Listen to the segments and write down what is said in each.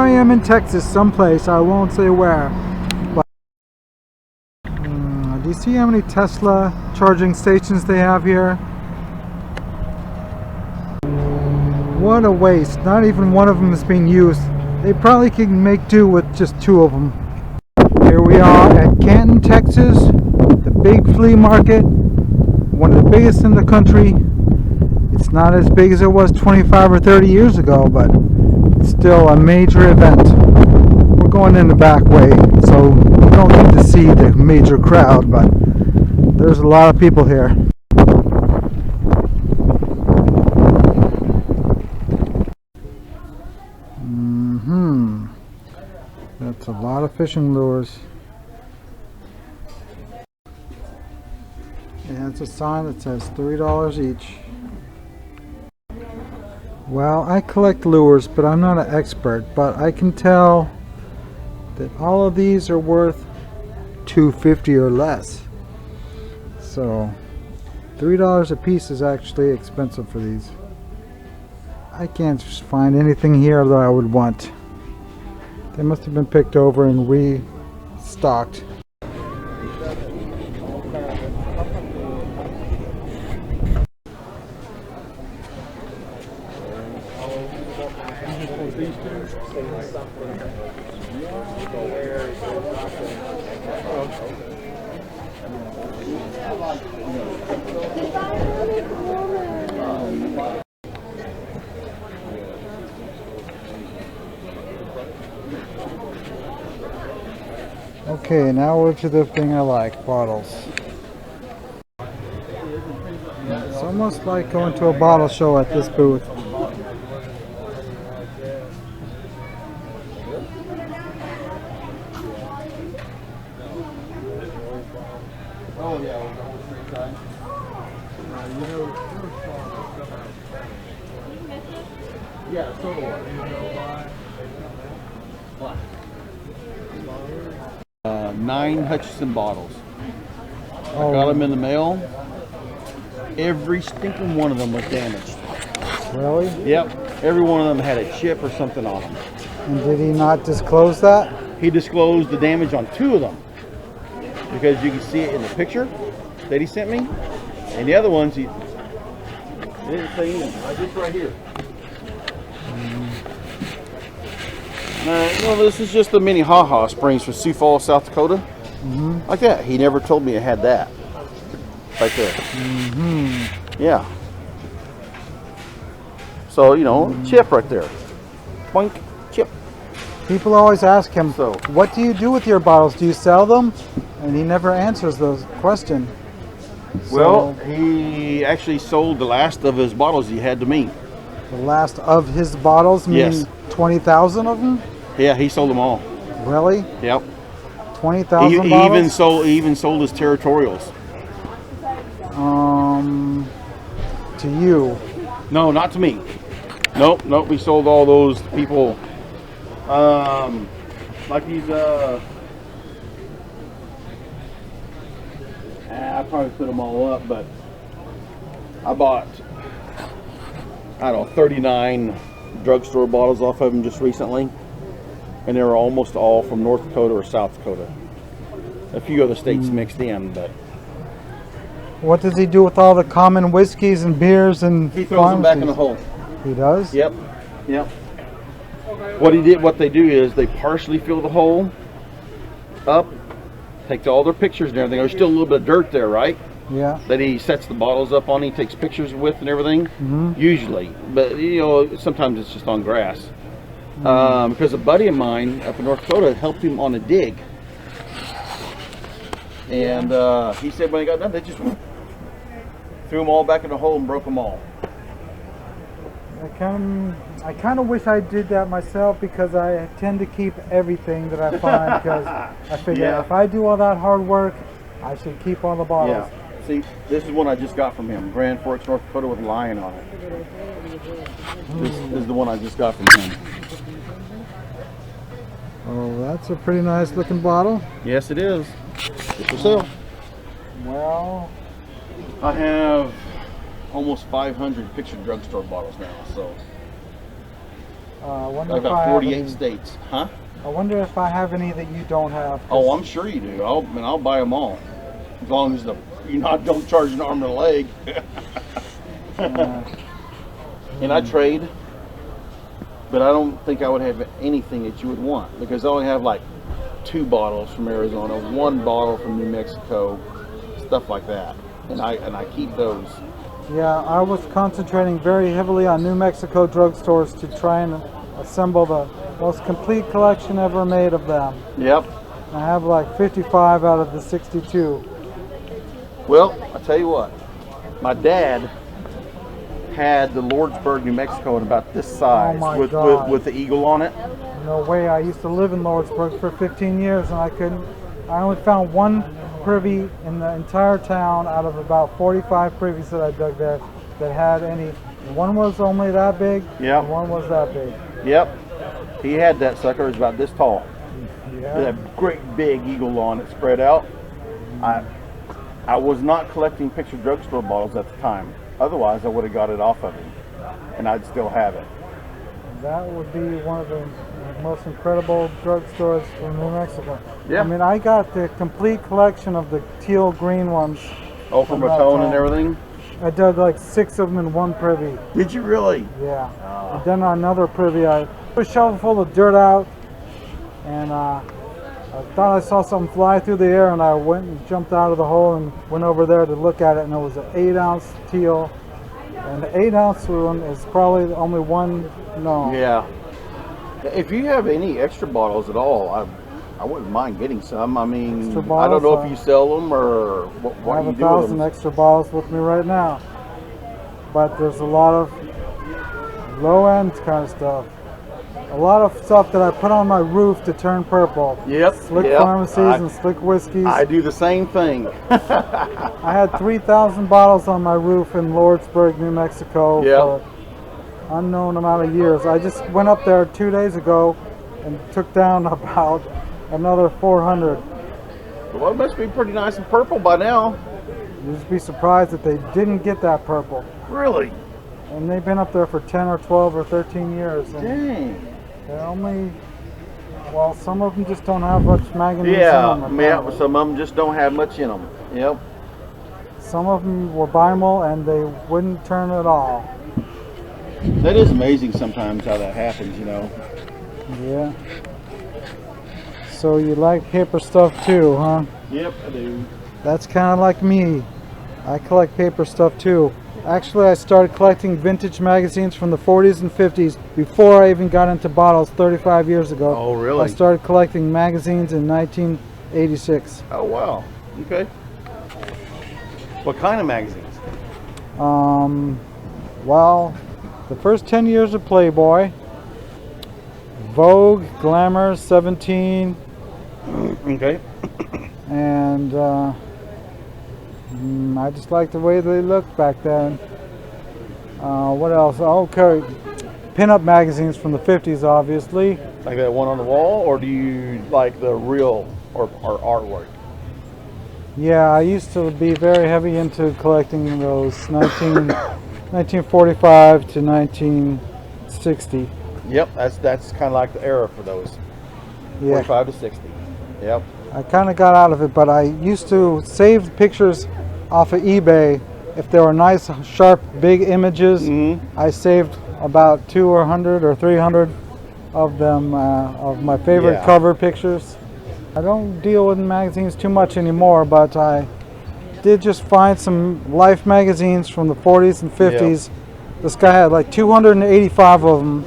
I am in Texas, someplace. I won't say where. But do you see how many Tesla charging stations they have here? What a waste. Not even one of them is being used. They probably can make do with just 2 of them. Here we are at Canton, Texas, the big flea market, one of the biggest in the country. It's not as big as it was 25 or 30 years ago, but it's still a major event. We're going in the back way, so we don't get to see the major crowd, but there's a lot of people here. That's a lot of fishing lures. And it's a sign that says $3 each. Well, I collect lures, but I'm not an expert, but I can tell that all of these are worth $2.50 or less. So $3 a piece is actually expensive for these. I can't find anything here that I would want. They must have been picked over and restocked. Okay, now we're to the thing I like, bottles. It's almost like going to a bottle show at this booth. Oh yeah, yeah, so do I. 9 Hutchinson bottles. I got them in the mail. Every stinking one of them was damaged. Really? Yep. Every one of them had a chip or something on them. And did he not disclose that? He disclosed the damage on 2 of them. Because you can see it in the picture that he sent me. And the other ones, he didn't say anything. Just right here. This is just the mini ha-ha springs from Sioux Falls, South Dakota. Like that. He never told me I had that. Right there. Yeah. So, you know, chip right there. Boink, chip. People always ask him, So, what do you do with your bottles? Do you sell them? And he never answers the question. well, he actually sold the last of his bottles he had to me. The last of his bottles, meaning Yes. 20,000 of them? Yeah, he sold them all. Really? Yep. 20,000 He bottles? even sold his territorials. To you? No, not to me. Nope. We sold all those people. Like these. I probably put them all up, but I bought, I don't know, 39 drugstore bottles off of them just recently, and they were almost all from North Dakota or South Dakota. A few other states mixed in, but What does he do with all the common whiskeys and beers and he throws them back in the pharmacies? hole. He does? Yep. What they do is they partially fill the hole up, take all their pictures and everything. There's still a little bit of dirt there, right? Yeah. That he sets the bottles up on, he takes pictures with and everything, usually. But, you know, sometimes it's just on grass. Because a buddy of mine up in North Dakota helped him on a dig. And he said when he got done, they just threw them all back in the hole and broke them all. I kind of wish I did that myself, because I tend to keep everything that I find, because I figure if I do all that hard work, I should keep all the bottles. Yeah. See, this is one I just got from him. Grand Forks, North Dakota, with a lion on it. This is the one I just got from him. Oh, that's a pretty nice looking bottle. Yes, it is. It's for sale. Well, I have almost 500 picture drugstore bottles now, so. I wonder I've if I got have 48 any. states. Huh? I wonder if I have any that you don't have. Oh, I'm sure you do. I'll buy them all. As long as don't charge an arm and a leg. And I trade, but I don't think I would have anything that you would want, because I only have like 2 bottles from Arizona, 1 bottle from New Mexico, stuff like that. And I keep those. Yeah, I was concentrating very heavily on New Mexico drugstores to try and assemble the most complete collection ever made of them. Yep. I have like 55 out of the 62. Well, I tell you what, my dad had the Lordsburg, New Mexico, in about this size, my with God. with the eagle on it. No way. I used to live in Lordsburg for 15 years and I only found 1 privy in the entire town out of about 45 privies that I dug there that had any. One was only that big, Yep. and one was that big. Yep. He had that sucker. It was about this tall. Yeah. With that great big eagle on it spread out. I was not collecting picture drugstore bottles at the time. Otherwise, I would have got it off of him, and I'd still have it. That would be one of the most incredible drugstores from New Mexico. Yeah. I mean, I got the complete collection of the teal green ones. Oh, from that Matone and time. everything? I dug like 6 of them in 1 privy. Did you really? Yeah. And then another privy, I put a shovel full of dirt out, and I thought I saw something fly through the air, and I went and jumped out of the hole and went over there to look at it, and it was an 8-ounce teal. And the 8-ounce one is probably the only one known. Yeah. If you have any extra bottles at all, I wouldn't mind getting some. I mean, Extra I don't know bottles, if you sell them or what I have you 1,000 do with them. extra bottles with me right now. But there's a lot of low-end kind of stuff. A lot of stuff that I put on my roof to turn purple. Yep. Slick yep. pharmacies and slick whiskeys. I do the same thing. I had 3,000 bottles on my roof in Lordsburg, New Mexico Yep. for unknown amount of years. I just went up there 2 days ago and took down about another 400. Well, it must be pretty nice and purple by now. You'd just be surprised that they didn't get that purple. Really? And they've been up there for 10 or 12 or 13 years. And Dang. they're only, well, some of them just don't have much manganese in Yeah, them. yeah, apparently. some of them just don't have much in them. Yep. Some of them were bimal and they wouldn't turn at all. That is amazing sometimes how that happens, you know. Yeah. So you like paper stuff too, huh? Yep, I do. That's kind of like me. I collect paper stuff too. Actually, I started collecting vintage magazines from the 40s and 50s before I even got into bottles 35 years ago. Oh, really? I started collecting magazines in 1986. Oh, wow. Okay. What kind of magazines? Well, the first 10 years of Playboy, Vogue, Glamour, 17, Okay. and I just liked the way they looked back then. What else? Okay, pinup magazines from the 50s, obviously. Like that one on the wall, or do you like the real or artwork? Yeah, I used to be very heavy into collecting those 1945 to 1960. Yep, that's kind of like the era for those. Yeah. 45 to 60. Yep. I kind of got out of it, but I used to save pictures off of eBay. If there were nice, sharp, big images, I saved about 200 or 300 of them, of my favorite Yeah. cover pictures. I don't deal with magazines too much anymore, but I did just find some Life magazines from the 40s and 50s. This guy had like 285 of them,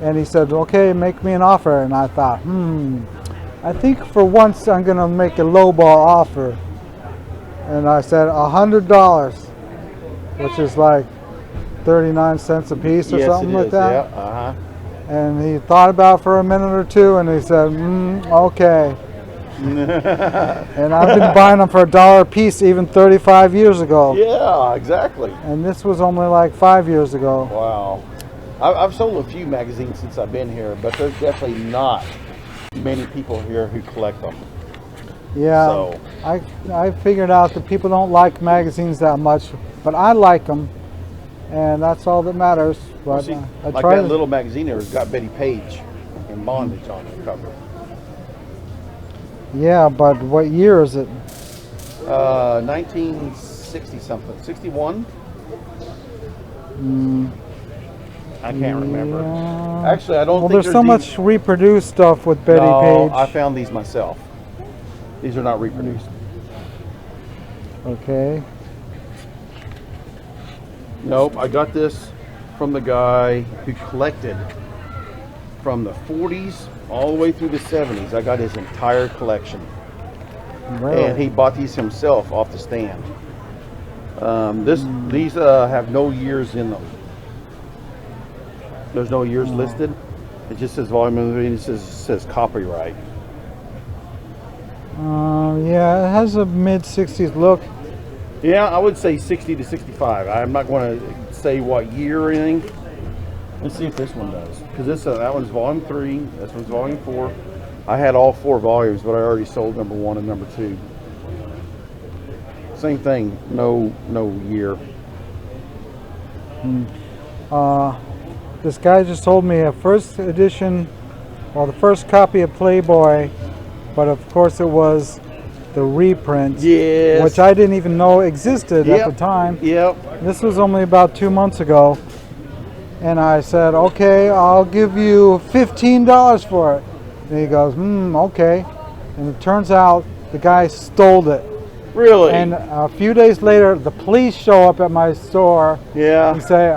and he said, okay, make me an offer. And I thought, I think for once I'm gonna make a lowball offer. And I said $100, which is like 39 cents a piece or Yes, something it like is. that. Yeah. Uh-huh. And he thought about it for a minute or two, and he said, okay. And I've been buying them for $1 a piece even 35 years ago. Yeah, exactly. And this was only like 5 years ago. Wow. I've sold a few magazines since I've been here, but there's definitely not many people here who collect them. Yeah, So. I figured out that people don't like magazines that much, but I like them. and that's all that matters. But See, I like tried that little magazine there has got Betty Page in bondage on the cover. Yeah, but what year is it? 1960 something, 61. I can't remember. Yeah. Actually, I don't Well, think there's so much reproduced stuff with Betty No, Page. I found these myself. These are not reproduced. Okay. Nope, I got this from the guy who collected from the 40s all the way through the 70s. I got his entire collection. Really? And he bought these himself off the stand. These have no years in them. There's no years listed. It just says volume and it says copyright. Yeah, it has a mid-60s look. Yeah, I would say 60 to 65. I'm not going to say what year or anything. Let's see if this one does. Because that one's volume 3. This one's volume 4. I had all 4 volumes, but I already sold number 1 and number 2. Same thing. No year. This guy just told me a first edition, well, the first copy of Playboy, but of course it was the reprint, Yes. which I didn't even know existed at the time. Yep. This was only about 2 months ago, and I said, okay, I'll give you $15 for it. And he goes, okay. And it turns out the guy stole it. Really? And a few days later, the police show up at my store Yeah. and say,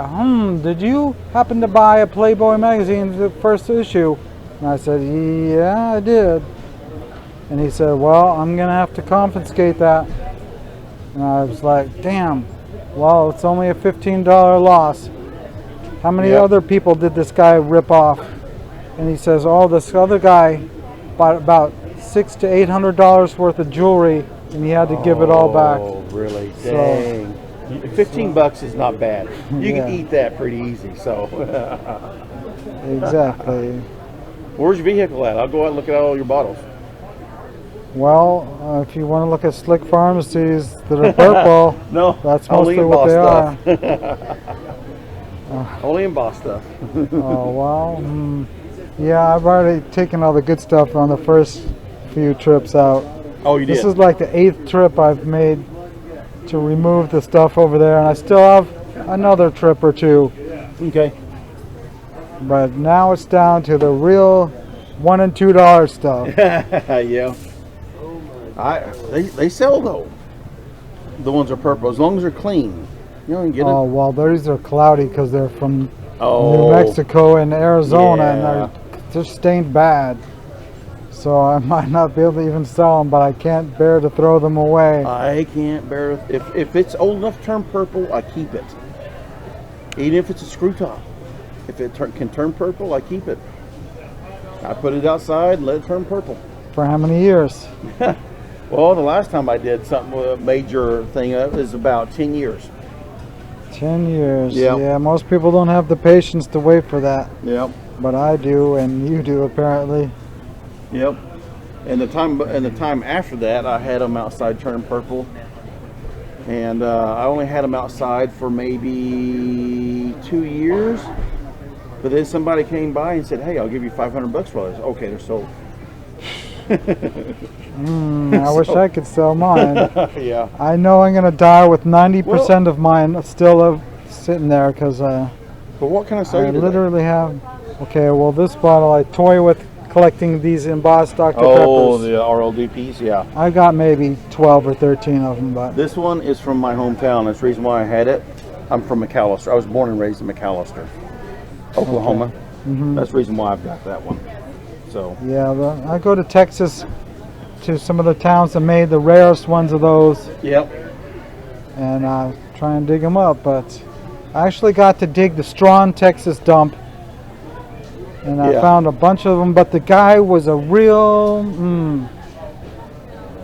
did you happen to buy a Playboy magazine, the first issue? And I said, yeah, I did. And he said, well, I'm going to have to confiscate that. And I was like, damn, well, it's only a $15 loss. How many other people did this guy rip off? And he says, oh, this other guy bought about $600 to $800 worth of jewelry, and he had to give it all back. Oh, really? Dang. 15 bucks is not bad. You can eat that pretty easy, so. Exactly. Where's your vehicle at? I'll go out and look at all your bottles. Well, if you want to look at slick pharmacies that are purple, No, that's only mostly in what boss they stuff. Only in boss stuff. are. Oh, well, yeah, I've already taken all the good stuff on the first few trips out. Oh, you did? This is like the 8th trip I've made to remove the stuff over there, and I still have another trip or 2. Okay. But now it's down to the real $1 and $2 stuff. Yeah. They sell though. The ones are purple, as long as they're clean. You know, you get Oh, it. well, these are cloudy because they're from New Oh, Mexico and Arizona, Yeah. and they're stained bad. So I might not be able to even sell them, but I can't bear to throw them away. I can't bear it. If it's old enough to turn purple, I keep it. Even if it's a screw top. If it can turn purple, I keep it. I put it outside and let it turn purple. For how many years? Well, the last time I did something with a major thing is about 10 years. 10 years. Yep. Yeah, most people don't have the patience to wait for that. Yep. But I do, and you do apparently. Yep. And the time after that, I had them outside turning purple. And I only had them outside for maybe 2 years. But then somebody came by and said, "Hey, I'll give you $500 for this." Okay, they're sold. I wish I could sell mine. Yeah. I know I'm gonna die with 90% of mine still sitting there because But what kind of sell I you today? literally have. Okay, well, this bottle I toy with collecting these embossed Dr. Oh, Peppers. the RLDPs, yeah. I got maybe 12 or 13 of them, but This one is from my hometown. That's the reason why I had it. I'm from McAllister. I was born and raised in McAllister, Oklahoma. That's the reason why I've got that one. So, yeah, I go to Texas to some of the towns that made the rarest ones of those, yep. and try and dig them up. But I actually got to dig the Strawn, Texas dump, and I Yeah. found a bunch of them. But the guy was a real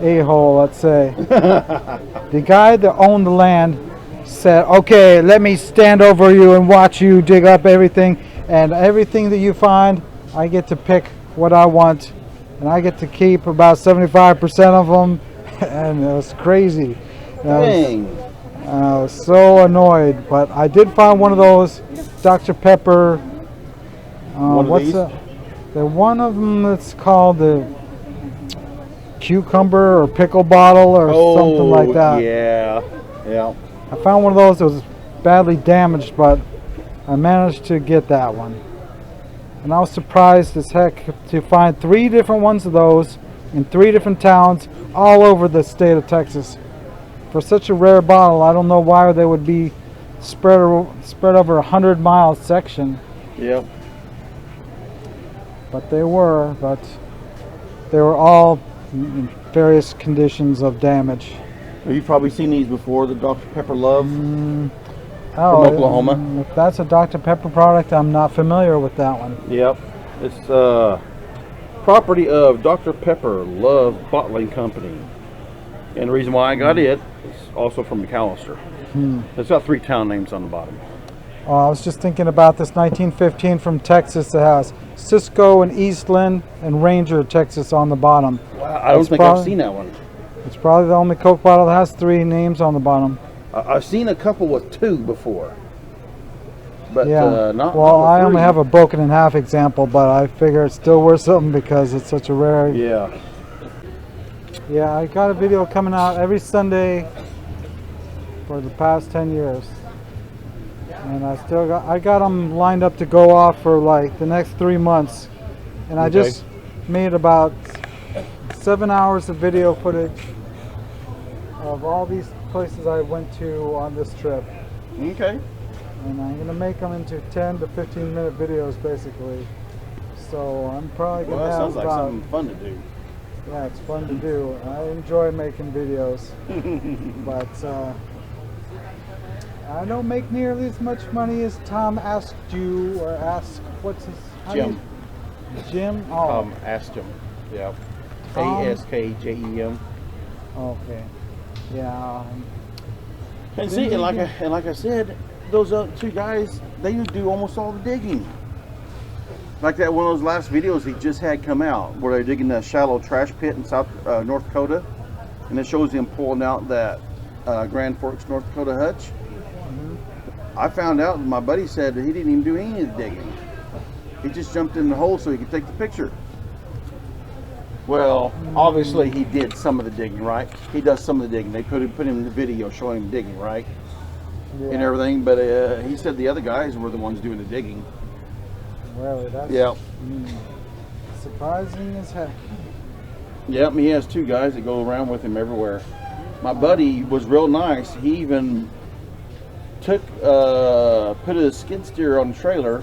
a-hole, let's say. The guy that owned the land said, "Okay, let me stand over you and watch you dig up everything, and everything that you find, I get to pick what I want, and I get to keep about 75% of them." And it was crazy. Dang. I was so annoyed, but I did find one of those Dr. Pepper. One of what's these? the one of them that's called the cucumber or pickle bottle or something like that. Yeah, yeah. I found one of those that was badly damaged, but I managed to get that one. And I was surprised as heck to find 3 different ones of those in 3 different towns all over the state of Texas. For such a rare bottle, I don't know why they would be spread over a 100-mile section. Yep. But they were all in various conditions of damage. You've probably seen these before, the Dr. Pepper Love Oh, from Oklahoma. If that's a Dr. Pepper product, I'm not familiar with that one. Yep. It's property of Dr. Pepper Love Bottling Company. And the reason why I got it is also from McAllister. It's got 3 town names on the bottom. I was just thinking about this 1915 from Texas that has Cisco and Eastland and Ranger, Texas on the bottom. Wow, I don't think I've seen that one. It's probably the only Coke bottle that has 3 names on the bottom. I've seen a couple with 2 before. But Yeah. not Well, with I only 3. have a broken in half example, but I figure it's still worth something because it's such a rare. Yeah. Yeah, I got a video coming out every Sunday for the past 10 years. And I got them lined up to go off for like the next 3 months. And I Okay. just made about 7 hours of video footage of all these places I went to on this trip. Okay. And I'm going to make them into 10 to 15 minute videos basically. So I'm probably going Well, to that have sounds like about, something fun to do. yeah, it's fun to do. I enjoy making videos. But I don't make nearly as much money as Tom asked you, or asked, what's his? Jim. Jim? Oh, Asked him. Yeah. Tom? ASKJEM. okay. Yeah. And see, and like I said, those 2 guys, they do almost all the digging. Like that one of those last videos he just had come out, where they're digging a shallow trash pit in North Dakota, and it shows him pulling out that Grand Forks, North Dakota hutch. I found out, my buddy said that he didn't even do any of the digging. He just jumped in the hole so he could take the picture. Well, obviously he did some of the digging, right? He does some of the digging. They put him in the video showing him digging, right? Yeah. And everything, but he said the other guys were the ones doing the digging. Really? That's Yeah. surprising as heck. Yep, he has 2 guys that go around with him everywhere. My buddy was real nice. He even took, put a skid steer on the trailer,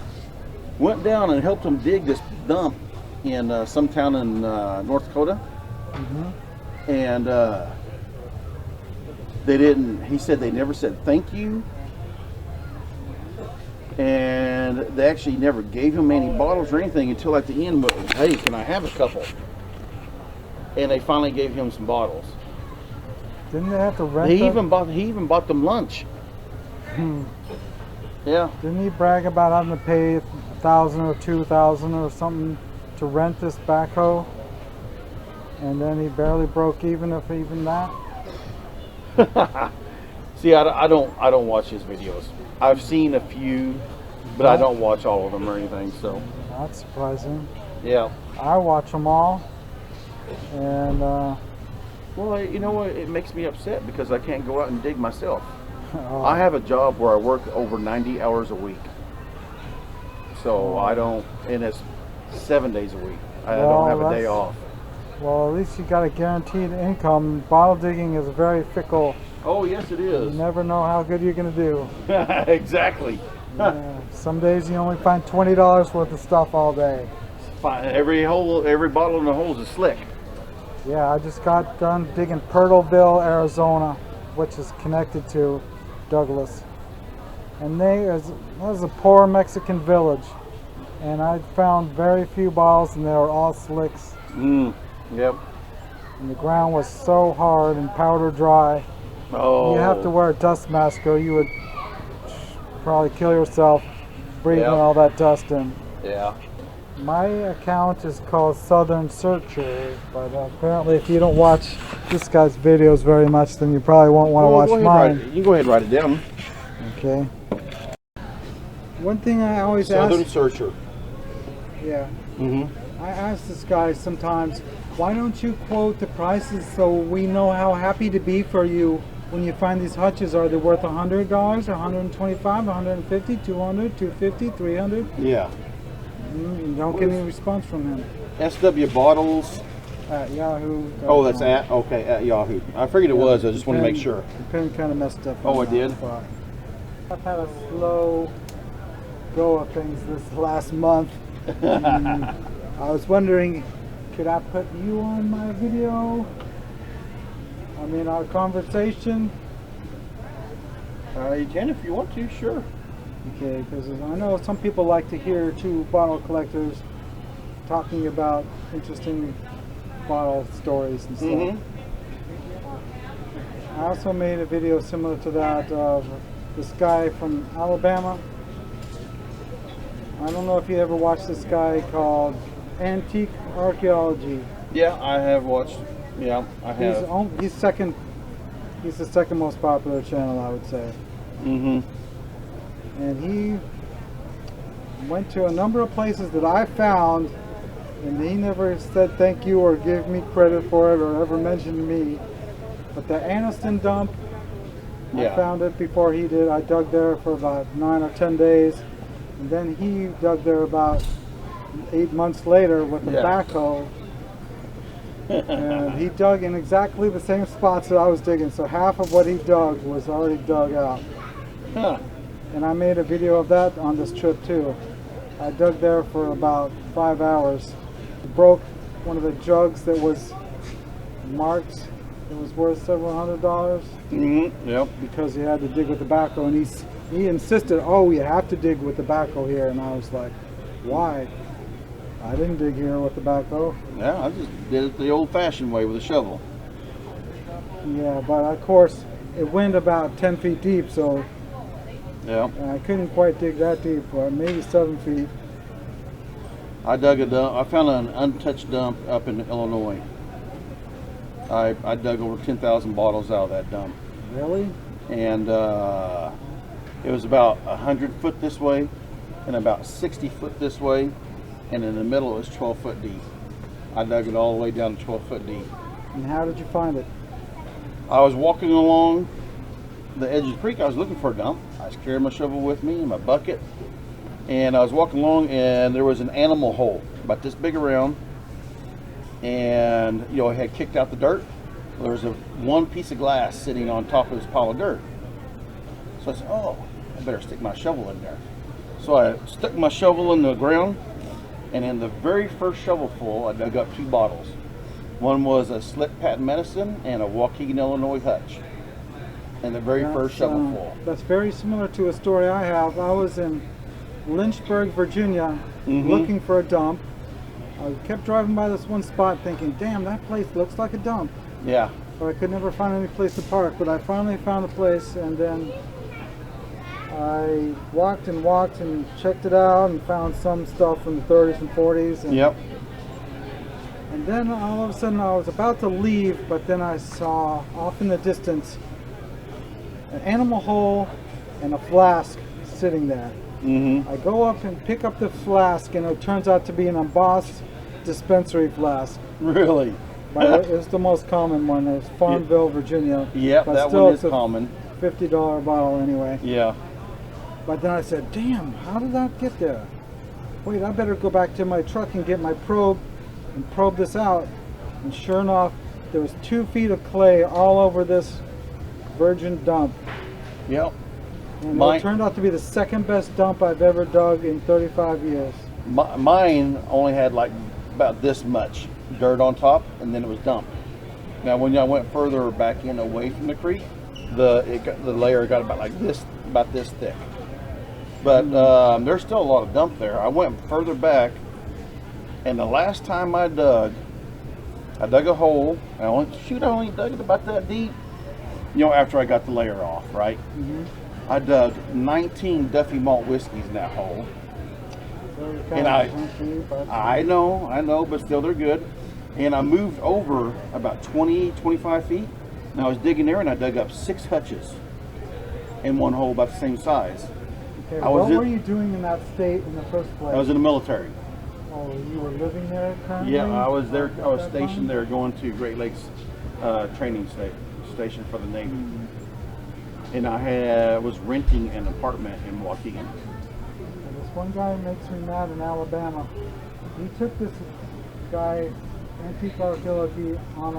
went down and helped him dig this dump in some town in North Dakota. And he said they never said thank you. And they actually never gave him any bottles or anything until at the end, but hey, can I have a couple? And they finally gave him some bottles. Didn't they have to rent He them? even bought them lunch. Yeah. Didn't he brag about having to pay $1,000 or $2,000 or something to rent this backhoe? And then he barely broke even, if even that. See, I don't watch his videos. I've seen a few, but I don't watch all of them or anything. So That's surprising. yeah. I watch them all. And Well, you know what? It makes me upset because I can't go out and dig myself. oh, I have a job where I work over 90 hours a week. So I don't, and it's 7 days a week. I Well, don't have a day that's- off. well, at least you got a guaranteed income. Bottle digging is very fickle. Oh, yes, it You is. never know how good you're going to do. Exactly. Yeah, some days you only find $20 worth of stuff all day. Fine. Every bottle in the hole is slick. Yeah, I just got done digging Purtleville, Arizona, which is connected to Douglas. And it was a poor Mexican village. And I found very few bottles, and they were all slicks. Yep. And the ground was so hard and powder dry. Oh. You have to wear a dust mask or you would probably kill yourself breathing Yeah. all that dust in. Yeah. My account is called Southern Searcher, but apparently if you don't watch this guy's videos very much, then you probably won't want to watch mine. You can go ahead and write it down. Okay. One thing I always Southern ask... Searcher. Yeah. Mm-hmm. I ask this guy sometimes, why don't you quote the prices so we know how happy to be for you when you find these hutches? Are they worth $100, $125, $150, $200, $250, $300? Yeah. Don't get any response from him. SW Bottles. At Yahoo. Oh, that's at Yahoo. I figured it was. I just want to make sure. The pen kind of messed up. Oh, it did? Spot. I've had a slow go of things this last month. I was wondering, could I put you on my video? I mean, our conversation? You can if you want to, sure. Okay, because I know some people like to hear two bottle collectors talking about interesting bottle stories and stuff. Mm-hmm. I also made a video similar to that of this guy from Alabama. I don't know if you ever watched this guy called Antique Archaeology. Yeah, I have watched. Yeah, I have. He's the second most popular channel, I would say. Mm-hmm. And he went to a number of places that I found, and he never said thank you or gave me credit for it or ever mentioned me. But the Aniston dump, Yeah. I found it before he did. I dug there for about 9 or 10 days, and then he dug there about 8 months later with a backhoe. And he dug in exactly the same spots that I was digging, so half of what he dug was already dug out. Huh. And I made a video of that on this trip too. I dug there for about 5 hours. Broke one of the jugs that was marked. It was worth several $100s. Mm-hmm. Yep. Because he had to dig with the backhoe, and he insisted, oh, you have to dig with the backhoe here. And I was like, why? I didn't dig here with the backhoe. Yeah, I just did it the old-fashioned way with a shovel. Yeah, but of course it went about 10 feet deep, so Yeah. I couldn't quite dig that deep, or maybe 7 feet. I dug a dump. I found an untouched dump up in Illinois. I dug over 10,000 bottles out of that dump. Really? And it was about 100 foot this way and about 60 foot this way, and in the middle it was 12 foot deep. I dug it all the way down to 12 foot deep. And how did you find it? I was walking along the edge of the creek. I was looking for a dump. I was carrying my shovel with me and my bucket, and I was walking along, and there was an animal hole about this big around, and it had kicked out the dirt. There was one piece of glass sitting on top of this pile of dirt. So I said, oh, I better stick my shovel in there. So I stuck my shovel in the ground, and in the very first shovelful, I dug up 2 bottles. One was a Slick Patent Medicine and a Waukegan, Illinois hutch. In the very first shovelful. That's very similar to a story I have. I was in Lynchburg, Virginia, looking for a dump. I kept driving by this one spot thinking, damn, that place looks like a dump. Yeah. But I could never find any place to park. But I finally found a place, and then I walked and checked it out and found some stuff from the 30s and 40s. And, Yep. and then all of a sudden I was about to leave, but then I saw off in the distance an animal hole and a flask sitting there. I go up and pick up the flask, and it turns out to be an embossed dispensary flask. Really? But it's the most common one. It's Farmville, Virginia. Yep, but that still, one is it's common. $50 bottle anyway. Yeah. But then I said, damn, how did that get there? Wait, I better go back to my truck and get my probe and probe this out. And sure enough, there was 2 feet of clay all over this virgin dump. Yep. And it turned out to be the second best dump I've ever dug in 35 years. Mine only had like about this much dirt on top, and then it was dumped. Now when I went further back in away from the creek, the layer got about this thick. But there's still a lot of dump there. I went further back, and the last time I dug a hole. I only dug it about that deep. After I got the layer off, right? I dug 19 Duffy malt whiskeys in that hole. And I know, but still they're good. And I moved over about 20, 25 feet. And I was digging there, and I dug up 6 hutches in one hole about the same size. Okay, what were you doing in that state in the first place? I was in the military. Oh, you were living there currently? Yeah, I was there. I was stationed there, going to Great Lakes training station for the Navy. And I was renting an apartment in Waukegan. This one guy makes me mad in Alabama. He took this guy, antique archaeology, on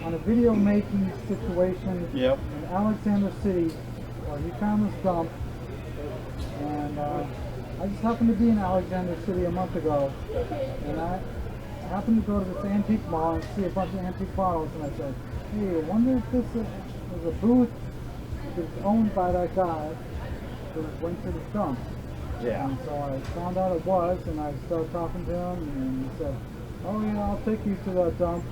a video making situation Yep. in Alexander City, where he found this dump. And I just happened to be in Alexander City a month ago, and I happened to go to this antique mall and see a bunch of antique bottles, and I said, hey, I wonder if this is a booth that's owned by that guy that went to the dump. Yeah. And so I found out it was, and I started talking to him, and he said, oh yeah, I'll take you to that dump.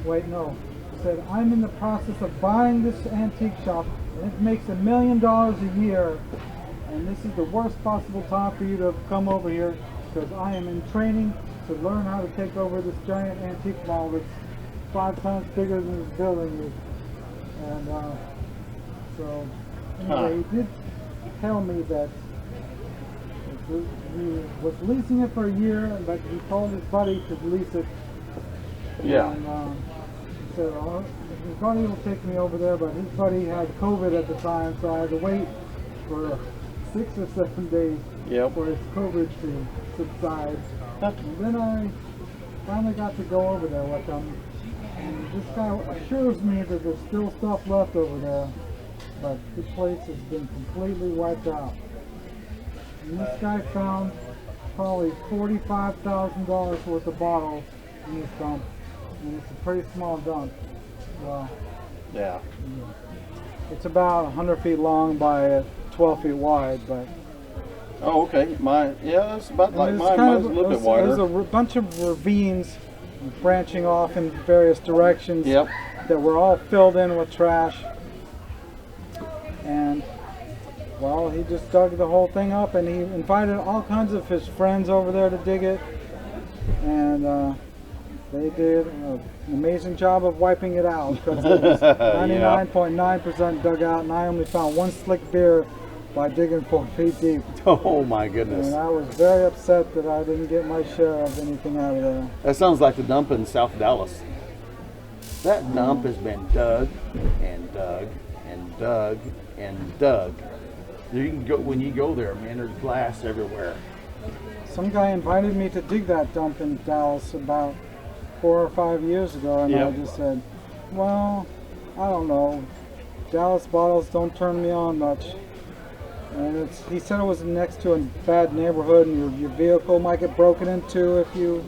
Wait, no. He said, I'm in the process of buying this antique shop, and it makes $1 million a year, and this is the worst possible time for you to come over here, because I am in training to learn how to take over this giant antique mall that's 5 times bigger than this building is. And so, anyway, he did tell me that he was leasing it for a year, but he told his buddy to lease it. Yeah. And he said, oh, his buddy will take me over there, but his buddy had COVID at the time, so I had to wait for 6 or 7 days for his COVID to subside. And then I finally got to go over there with him. And this guy assures me that there's still stuff left over there, but this place has been completely wiped out. And this guy found probably $45,000 worth of bottles in this dump, and it's a pretty small dump. Well, yeah. It's about 100 feet long by 12 feet wide, but. Oh, okay. It's about like mine. Mine's a little bit wider. There's a bunch of ravines branching off in various directions that were all filled in with trash. And well, he just dug the whole thing up, and he invited all kinds of his friends over there to dig it, and they did an amazing job of wiping it out, because it was 99.9% dug out, and I only found 1 slick beer by digging 4 feet deep. Oh my goodness. And I was very upset that I didn't get my share of anything out of there. That sounds like the dump in South Dallas. That dump has been dug and dug and dug and dug. You can go, when you go there, man, there's glass everywhere. Some guy invited me to dig that dump in Dallas about 4 or 5 years ago, and I just said, well, I don't know. Dallas bottles don't turn me on much. And he said it was next to a bad neighborhood, and your vehicle might get broken into if you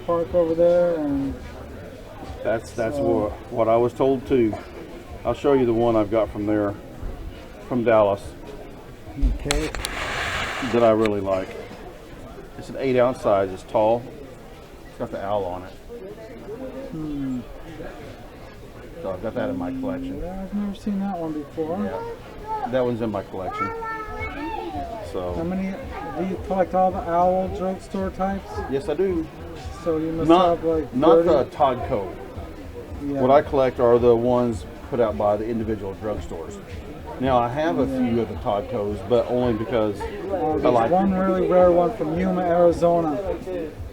park over there. And that's what I was told too. I'll show you the one I've got from there, from Dallas. Okay. That I really like. It's an 8-ounce size. It's tall. It's got the owl on it. So I've got that in my collection. Yeah, I've never seen that one before. Yeah, that one's in my collection. So. How many? Do you collect all the owl drugstore types? Yes, I do. So you must have like 30? Not the Todd Cove. Yeah. What I collect are the ones put out by the individual drugstores. Now I have a few of the Todd Coves, but only because I like one really rare one from Yuma, Arizona,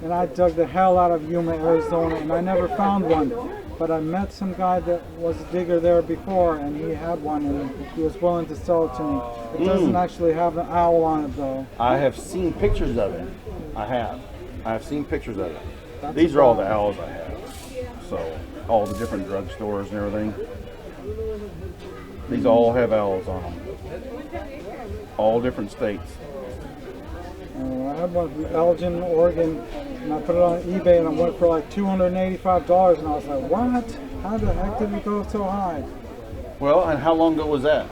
and I dug the hell out of Yuma, Arizona, and I never found one. But I met some guy that was a digger there before, and he had one, and he was willing to sell it to me. It doesn't actually have an owl on it, though. I have seen pictures of it. I have seen pictures of it. These are all the owls I have. So all the different drugstores and everything. These all have owls on them. All different states. I had one from Elgin, Oregon, and I put it on eBay, and it went for like $285, and I was like, what? How the heck did it go so high? Well, and how long ago was that?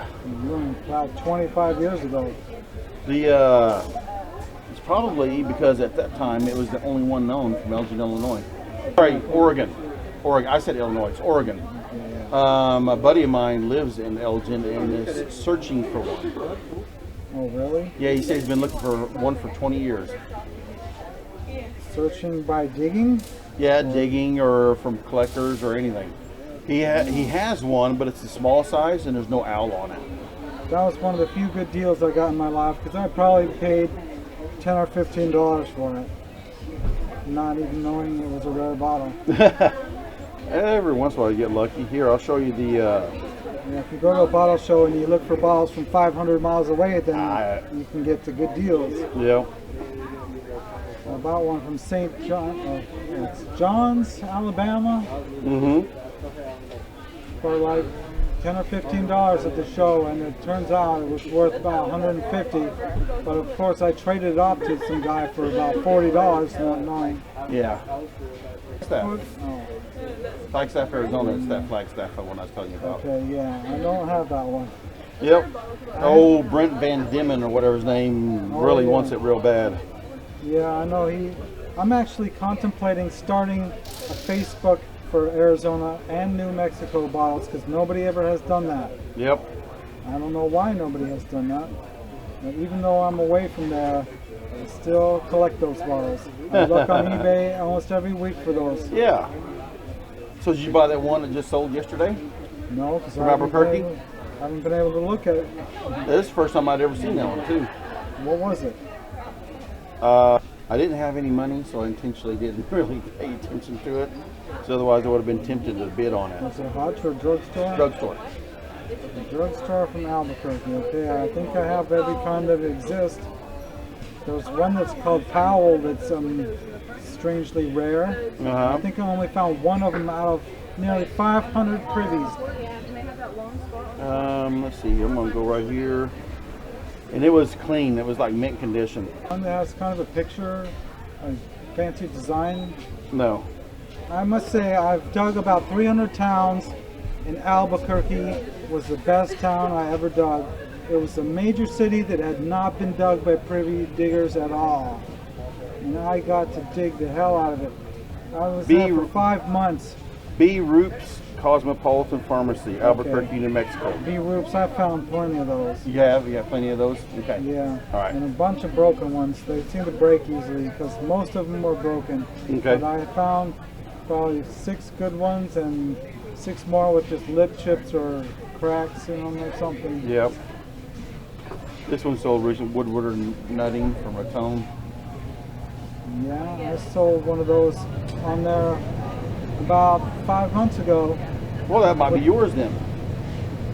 About 25 years ago. It's probably because at that time it was the only one known from Elgin, Illinois. Sorry, Oregon. I said Illinois. It's Oregon. A buddy of mine lives in Elgin and is searching for one. Oh, really? Yeah, he said he's been looking for one for 20 years. Searching by digging? Yeah, digging or from collectors or anything. He has one, but it's a small size and there's no owl on it. That was one of the few good deals I got in my life because I probably paid $10 or $15 for it, not even knowing it was a rare bottle. Every once in a while you get lucky. Here, I'll show you the... Yeah, if you go to a bottle show and you look for bottles from 500 miles away, then you can get the good deals. Yeah. I bought one from St. John, it's John's, Alabama, for like $10 or $15 at the show, and it turns out it was worth about $150. But of course, I traded it off to some guy for about $40, not knowing. Yeah. Flagstaff. Flagstaff, Arizona. It's that Flagstaff one I was telling you about. Okay, yeah, I don't have that one. Yep. Oh, Brent Van Dimmen or whatever his name really wants it real bad. Yeah, I know I'm actually contemplating starting a Facebook for Arizona and New Mexico bottles because nobody ever has done that. Yep. I don't know why nobody has done that. But even though I'm away from there, I still collect those bottles. I look on eBay almost every week for those. Yeah. So did you buy that one that just sold yesterday? No, because From Albuquerque? I haven't been able to look at it. This is the first time I'd ever seen that one too. What was it? I didn't have any money, so I intentionally didn't really pay attention to it. So otherwise I would have been tempted to bid on it. Was it a Hodge or a drugstore? Drugstore. A drugstore from Albuquerque. Okay, I think I have every kind that exists. There's one that's called Powell that's strangely rare. I think I only found one of them out of nearly 500 privies. Let's see, I'm gonna go right here. And it was clean, it was like mint condition. One that has kind of a picture, a fancy design. No. I must say I've dug about 300 towns, and Albuquerque was the best town I ever dug. It was a major city that had not been dug by privy diggers at all. And I got to dig the hell out of it. I was there for 5 months. B. Roop's Cosmopolitan Pharmacy, Albuquerque, New Mexico. B. Roop's, I found plenty of those. You have plenty of those? Okay. Yeah. All right. And a bunch of broken ones. They seem to break easily because most of them were broken. Okay. But I found probably 6 good ones and 6 more with just lip chips or cracks in them or something. Yep. This one sold recent Woodward Nutting from Raton. Yeah, I sold one of those on there about 5 months ago. Well, that might be yours then.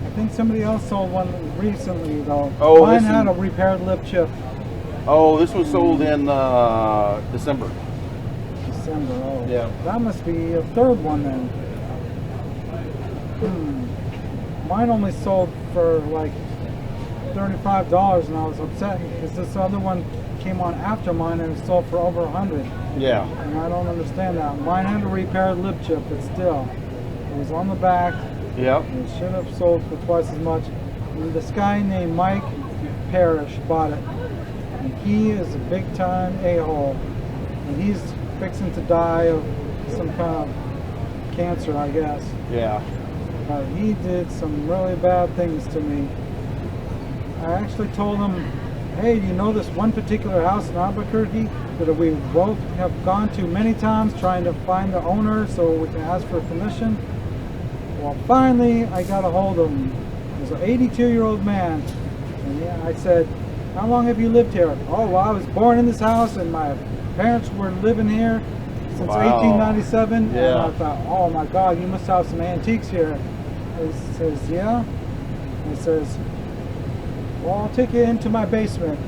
I think somebody else sold one recently though. Oh, mine had a repaired lip chip. Oh, this was sold in December. December, oh. Yeah. That must be a third one then. Mine only sold for like $35 and I was upset because this other one came on after mine and it sold for over $100. Yeah. And I don't understand that. Mine had a repaired lip chip, but still. It was on the back. Yep. It should have sold for twice as much. And this guy named Mike Parrish bought it. And he is a big time a-hole. And he's fixing to die of some kind of cancer, I guess. Yeah. But he did some really bad things to me. I actually told him, hey, do you know this one particular house in Albuquerque that we both have gone to many times trying to find the owner so we can ask for permission? Well, finally, I got a hold of him. He was an 82-year-old man. And yeah, I said, how long have you lived here? Oh, well, I was born in this house and my parents were living here since 1897. Yeah. And I thought, oh my God, you must have some antiques here. He says, yeah. He says, well, I'll take you into my basement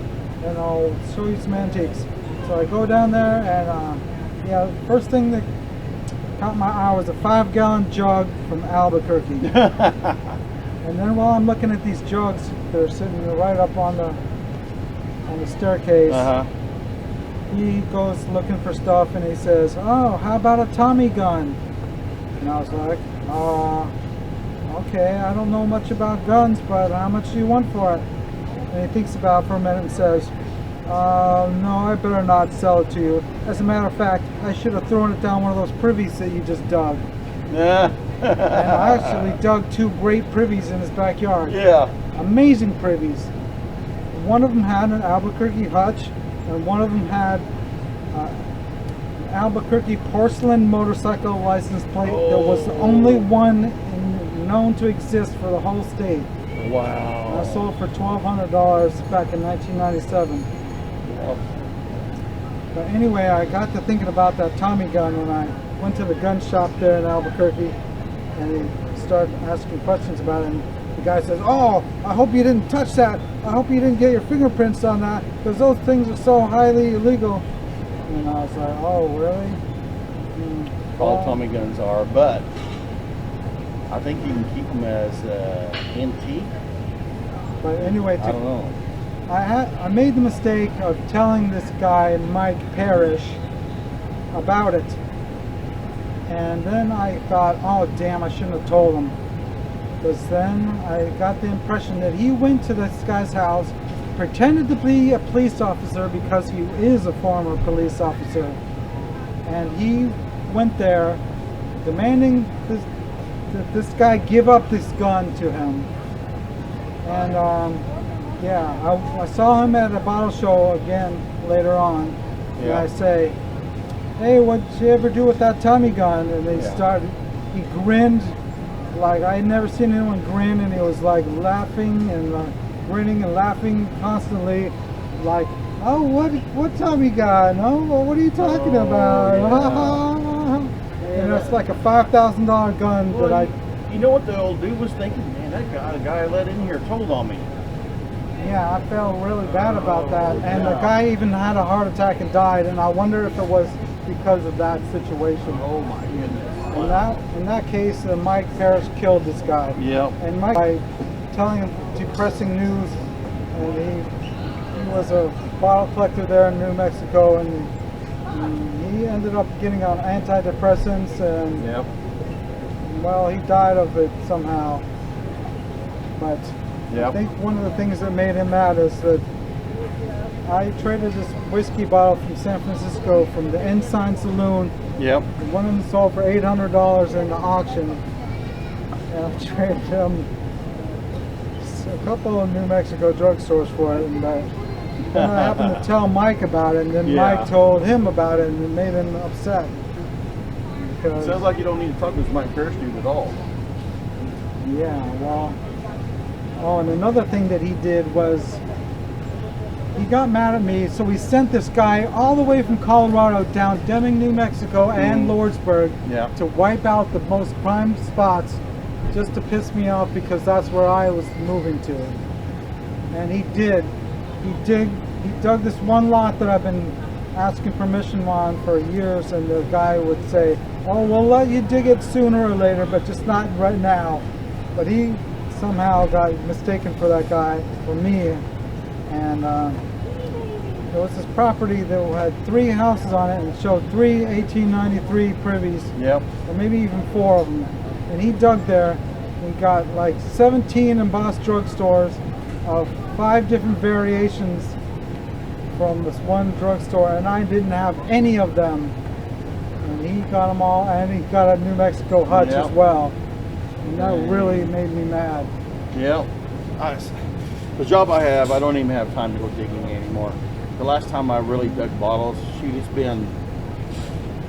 and I'll show you some antiques. So I go down there and yeah, the first thing that caught my eye was a 5-gallon jug from Albuquerque. And then while I'm looking at these jugs, they're sitting right up on the staircase. He goes looking for stuff and he says, oh, how about a Tommy gun? And I was like, okay, I don't know much about guns, but how much do you want for it? And he thinks about it for a minute and says, no, I better not sell it to you. As a matter of fact, I should have thrown it down one of those privies that you just dug. Yeah. And I actually dug 2 great privies in his backyard. Yeah. Amazing privies. one of them had an Albuquerque hutch, and one of them had an Albuquerque porcelain motorcycle license plate that was the only one known to exist for the whole state. Wow. I sold it for $1,200 back in 1997. Yep. But anyway, I got to thinking about that Tommy gun when I went to the gun shop there in Albuquerque, and he started asking questions about it. And the guy says, "Oh, I hope you didn't touch that. I hope you didn't get your fingerprints on that, because those things are so highly illegal." And I was like, "Oh, really?" All Tommy guns are, but I think you can keep them as antique. But anyway, I don't know. I made the mistake of telling this guy, Mike Parrish, about it. And then I thought, oh damn, I shouldn't have told him. Because then I got the impression that he went to this guy's house, pretended to be a police officer because he is a former police officer. And he went there demanding that this guy give up this gun to him. And yeah, I saw him at a bottle show again later on. And I say, "Hey, what'd you ever do with that Tommy gun?" And he grinned like I had never seen anyone grin, and he was like laughing and grinning and laughing constantly, like, "Oh, what Tommy gun? Oh, what are you talking about?" Yeah. And it's like a $5,000 gun that I... You know what the old dude was thinking? Man, the guy I let in here told on me. Yeah, I felt really bad about that. And the guy even had a heart attack and died, and I wonder if it was because of that situation. Oh my goodness. In that case, Mike Parrish killed this guy. Yep. And Mike, by telling him depressing news, and he was a bottle collector there in New Mexico, and he ended up getting on antidepressants, and well, he died of it somehow. But I think one of the things that made him mad is that I traded this whiskey bottle from San Francisco from the Ensign Saloon. Yep. One of them sold for $800 in the auction. And I traded him a couple of New Mexico drugstores for it. And then I happened to tell Mike about it, and then Mike told him about it, and it made him upset. It sounds like you don't need to talk to this Mike Parrish dude at all. Yeah, well... Oh, and another thing that he did was he got mad at me, so he sent this guy all the way from Colorado down Deming, New Mexico and Lordsburg to wipe out the most prime spots just to piss me off, because that's where I was moving to. And he did. He dug this one lot that I've been asking permission on for years, and the guy would say, "Oh, we'll let you dig it sooner or later, but just not right now." But he somehow got mistaken for that guy, for me, and there was this property that had 3 houses on it, and it showed 3 1893 privies, or maybe even 4 of them. And he dug there, and he got like 17 embossed drugstores of 5 different variations from this one drugstore, and I didn't have any of them. And he got them all, and he got a New Mexico hutch as well. And that really made me mad. Yeah. The job I have, I don't even have time to go digging anymore. The last time I really dug bottles, shoot, it's been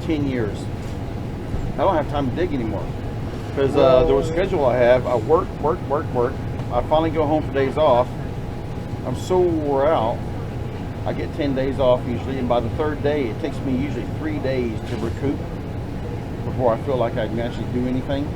10 years. I don't have time to dig anymore. Because the schedule I have, I work. I finally go home for days off. I'm so wore out. I get 10 days off usually, and by the 3rd day, it takes me usually 3 days to recoup before I feel like I can actually do anything.